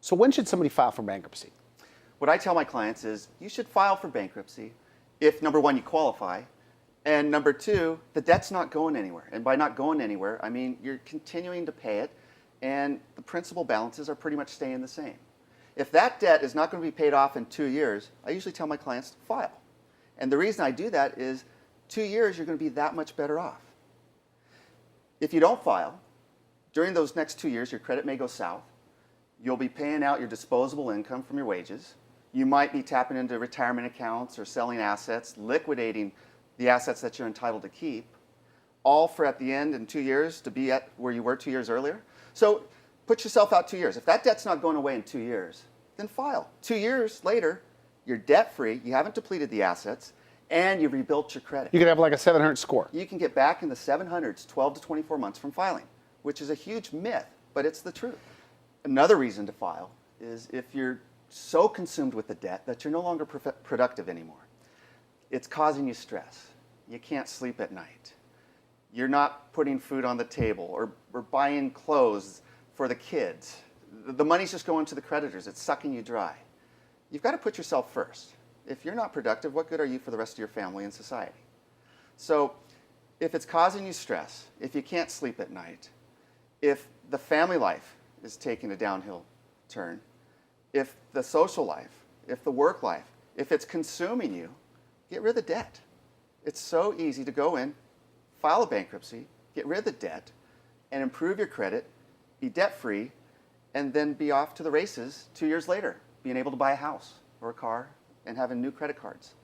So when should somebody file for bankruptcy? What I tell my clients is you should file for bankruptcy if, number one, you qualify, and number two, the debt's not going anywhere. And by not going anywhere, I mean you're continuing to pay it, and the principal balances are pretty much staying the same. If that debt is not going to be paid off in 2 years, I usually tell my clients to file. And the reason I do that is 2 years, you're going to be that much better off. If you don't file, during those next 2 years, your credit may go south. You'll be paying out your disposable income from your wages. You might be tapping into retirement accounts or selling assets, liquidating the assets that you're entitled to keep, all for at the end in 2 years to be at where you were 2 years earlier. So put yourself out 2 years. If that debt's not going away in 2 years, then file. 2 years later, you're debt-free, you haven't depleted the assets, and you've rebuilt your credit. You could have like a 700 score. You can get back in the 700s 12 to 24 months from filing, which is a huge myth, but it's the truth. Another reason to file is if you're so consumed with the debt that you're no longer productive anymore. It's causing you stress. You can't sleep at night. You're not putting food on the table or buying clothes for the kids. The money's just going to the creditors. It's sucking you dry. You've got to put yourself first. If you're not productive, what good are you for the rest of your family and society? So if it's causing you stress, if you can't sleep at night, if the family life is taking a downhill turn, if the social life, if the work life, if it's consuming you, get rid of the debt. It's so easy to go in, file a bankruptcy, get rid of the debt, and improve your credit, be debt-free, and then be off to the races 2 years later, being able to buy a house or a car and having new credit cards.